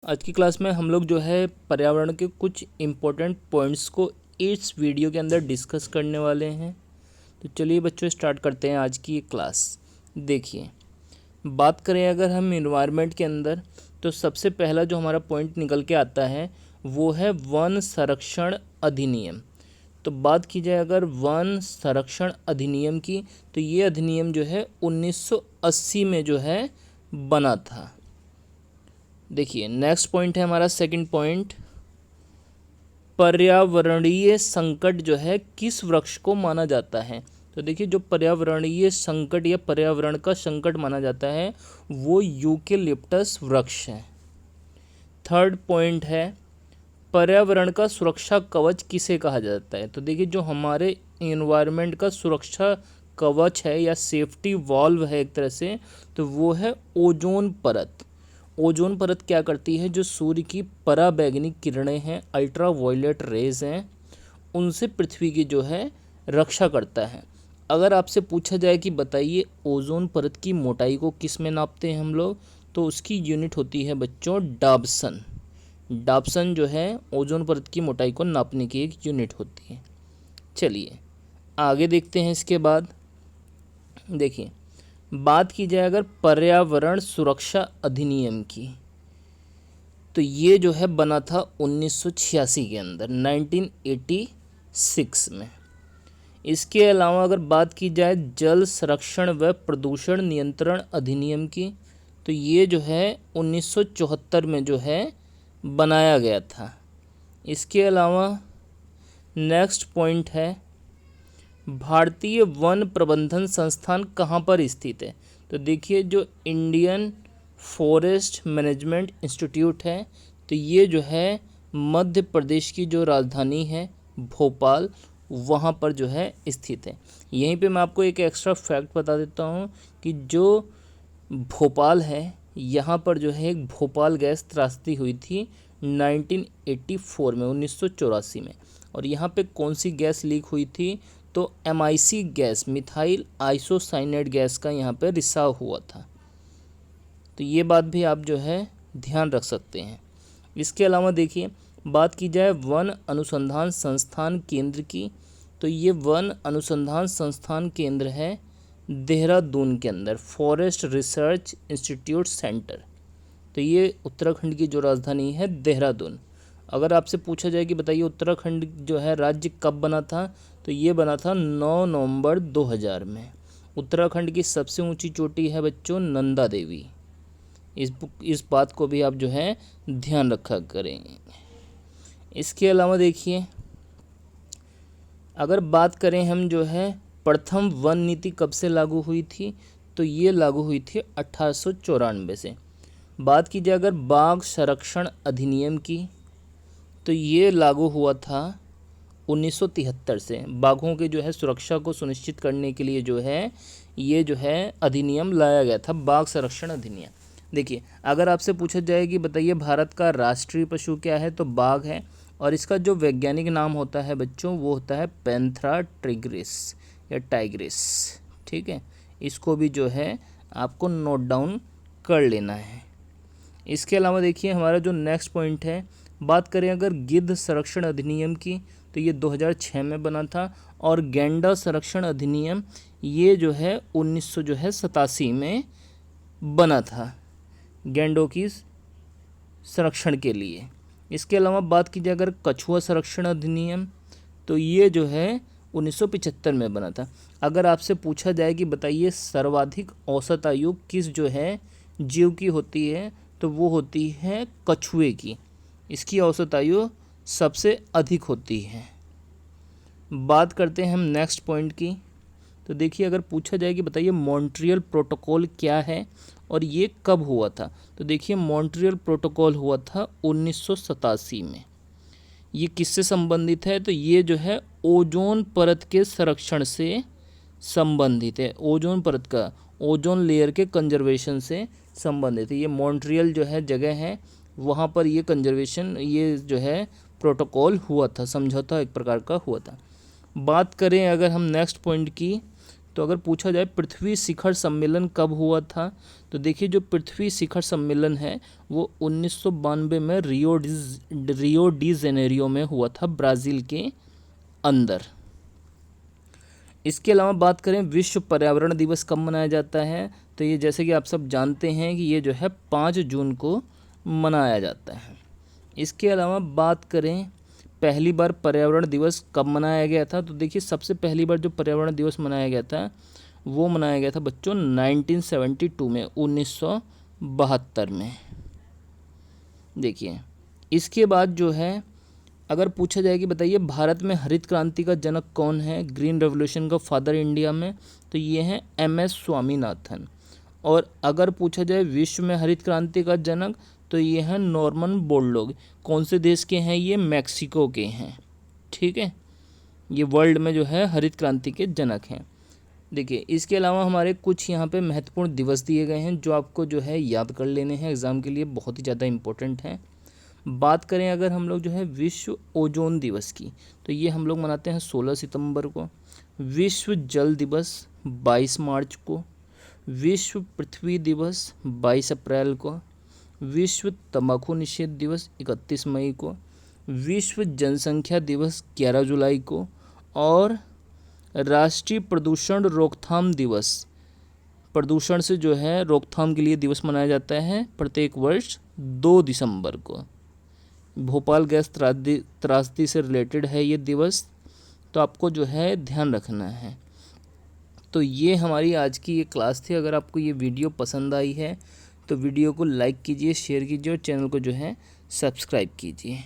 आज की क्लास में हम लोग जो है पर्यावरण के कुछ इम्पोर्टेंट पॉइंट्स को इस वीडियो के अंदर डिस्कस करने वाले हैं। तो चलिए बच्चों स्टार्ट करते हैं आज की ये क्लास। देखिए, बात करें अगर हम इन्वायरमेंट के अंदर, तो सबसे पहला जो हमारा पॉइंट निकल के आता है वो है वन संरक्षण अधिनियम। तो बात की जाए अगर वन संरक्षण अधिनियम की, तो ये अधिनियम जो है 1980 में जो है बना था। देखिए नेक्स्ट पॉइंट है हमारा सेकंड पॉइंट, पर्यावरणीय संकट जो है किस वृक्ष को माना जाता है। तो देखिए जो पर्यावरणीय संकट या पर्यावरण का संकट माना जाता है वो यूकेलिप्टस वृक्ष है। थर्ड पॉइंट है, पर्यावरण का सुरक्षा कवच किसे कहा जाता है। तो देखिए जो हमारे इन्वायरमेंट का सुरक्षा कवच है या सेफ्टी वॉल्व है एक तरह से, तो वो है ओजोन परत। ओजोन परत क्या करती है, जो सूर्य की पराबैंगनी किरणें हैं, अल्ट्रा वायलेट रेज हैं, उनसे पृथ्वी की जो है रक्षा करता है। अगर आपसे पूछा जाए कि बताइए ओजोन परत की मोटाई को किस में नापते हैं हम लोग, तो उसकी यूनिट होती है बच्चों डाबसन। डाबसन जो है ओजोन परत की मोटाई को नापने की एक यूनिट होती है। चलिए आगे देखते हैं। इसके बाद देखिए, बात की जाए अगर पर्यावरण सुरक्षा अधिनियम की, तो ये जो है बना था 1986 के अंदर, 1986 में। इसके अलावा अगर बात की जाए जल संरक्षण व प्रदूषण नियंत्रण अधिनियम की, तो ये जो है 1974 में जो है बनाया गया था। इसके अलावा नेक्स्ट पॉइंट है, भारतीय वन प्रबंधन संस्थान कहाँ पर स्थित है। तो देखिए जो इंडियन फॉरेस्ट मैनेजमेंट इंस्टीट्यूट है, तो ये जो है मध्य प्रदेश की जो राजधानी है भोपाल, वहाँ पर जो है स्थित है। यहीं पे मैं आपको एक एक्स्ट्रा फैक्ट बता देता हूँ कि जो भोपाल है, यहाँ पर जो है एक भोपाल गैस त्रासदी हुई थी 1984 में, 1984 में। और यहाँ पे कौन सी गैस लीक हुई थी, तो MIC gas, methyl isocyanate gas का यहाँ पे रिसाव हुआ था। तो ये बात भी आप जो है ध्यान रख सकते हैं। इसके अलावा देखिए, बात की जाए वन अनुसंधान संस्थान केंद्र की, तो ये वन अनुसंधान संस्थान केंद्र है देहरादून के अंदर, फॉरेस्ट रिसर्च इंस्टीट्यूट सेंटर। तो ये उत्तराखंड की जो राजधानी है देहरादून। अगर आपसे पूछा जाए कि बताइए उत्तराखंड जो है राज्य कब बना था, तो ये बना था 9 नवंबर 2000 में। उत्तराखंड की सबसे ऊंची चोटी है बच्चों नंदा देवी। इस बात को भी आप जो है ध्यान रखा करें। इसके अलावा देखिए, अगर बात करें हम जो है प्रथम वन नीति कब से लागू हुई थी, तो ये लागू हुई थी 1894 से। बात की जाए अगर बाघ संरक्षण अधिनियम की, तो ये लागू हुआ था 1973 से। बाघों के जो है सुरक्षा को सुनिश्चित करने के लिए जो है ये जो है अधिनियम लाया गया था, बाघ संरक्षण अधिनियम। देखिए अगर आपसे पूछा जाए कि बताइए भारत का राष्ट्रीय पशु क्या है, तो बाघ है। और इसका जो वैज्ञानिक नाम होता है बच्चों वो होता है पैंथेरा टिग्रिस या टाइग्रिस। ठीक है, इसको भी जो है आपको नोट डाउन कर लेना है। इसके अलावा देखिए हमारा जो नेक्स्ट पॉइंट है, बात करें अगर गिद्ध संरक्षण अधिनियम की, तो ये 2006 में बना था। और गैंडा संरक्षण अधिनियम ये जो है 1987 में बना था, गैंडों की संरक्षण के लिए। इसके अलावा बात की जाए अगर कछुआ संरक्षण अधिनियम, तो ये जो है 1975 में बना था। अगर आपसे पूछा जाए कि बताइए सर्वाधिक औसत आयु किस जो है जीव की होती है, तो वो होती है कछुए की। इसकी औसत आयु सबसे अधिक होती है। बात करते हैं हम नेक्स्ट पॉइंट की, तो देखिए अगर पूछा जाए कि बताइए मॉन्ट्रियल प्रोटोकॉल क्या है और ये कब हुआ था, तो देखिए मॉन्ट्रियल प्रोटोकॉल हुआ था 1987 में। ये किससे संबंधित है, तो ये जो है ओजोन परत के संरक्षण से संबंधित है। ओजोन परत का, ओजोन लेयर के कंजर्वेशन से संबंधित है। ये मॉन्ट्रियल जो है जगह है, वहाँ पर ये कंजर्वेशन, ये जो है प्रोटोकॉल हुआ था, समझौता एक प्रकार का हुआ था। बात करें अगर हम नेक्स्ट पॉइंट की, तो अगर पूछा जाए पृथ्वी शिखर सम्मेलन कब हुआ था, तो देखिए जो पृथ्वी शिखर सम्मेलन है वो 1992 में रियो डी जेनेरियो में हुआ था, ब्राज़ील के अंदर। इसके अलावा बात करें विश्व पर्यावरण दिवस कब मनाया जाता है, तो ये जैसे कि आप सब जानते हैं कि ये जो है 5 जून को मनाया जाता है। इसके अलावा बात करें पहली बार पर्यावरण दिवस कब मनाया गया था, तो देखिए सबसे पहली बार जो पर्यावरण दिवस मनाया गया था वो मनाया गया था बच्चों 1972 में, 1972 में। देखिए इसके बाद जो है अगर पूछा जाए कि बताइए भारत में हरित क्रांति का जनक कौन है, ग्रीन रेवोल्यूशन का फादर इंडिया में, तो ये हैं MS स्वामीनाथन। और अगर पूछा जाए विश्व में हरित क्रांति का जनक, तो ये हैं नॉर्मन बोरलॉग। कौन से देश के हैं ये, मैक्सिको के हैं। ठीक है, ये वर्ल्ड में जो है हरित क्रांति के जनक हैं। देखिए इसके अलावा हमारे कुछ यहाँ पे महत्वपूर्ण दिवस दिए गए हैं जो आपको जो है याद कर लेने हैं, एग्ज़ाम के लिए बहुत ही ज़्यादा इम्पोर्टेंट हैं। बात करें अगर हम लोग जो है विश्व ओजोन दिवस की, तो ये हम लोग मनाते हैं 16 सितंबर को। विश्व जल दिवस 22 मार्च को। विश्व पृथ्वी दिवस 22 अप्रैल को। विश्व तंबाकू निषेध दिवस 31 मई को। विश्व जनसंख्या दिवस 11 जुलाई को। और राष्ट्रीय प्रदूषण रोकथाम दिवस, प्रदूषण से जो है रोकथाम के लिए दिवस मनाया जाता है प्रत्येक वर्ष 2 दिसंबर को। भोपाल गैस त्रासदी से रिलेटेड है ये दिवस, तो आपको जो है ध्यान रखना है। तो ये हमारी आज की ये क्लास थी। अगर आपको ये वीडियो पसंद आई है तो वीडियो को लाइक कीजिए, शेयर कीजिए और चैनल को जो है सब्सक्राइब कीजिए।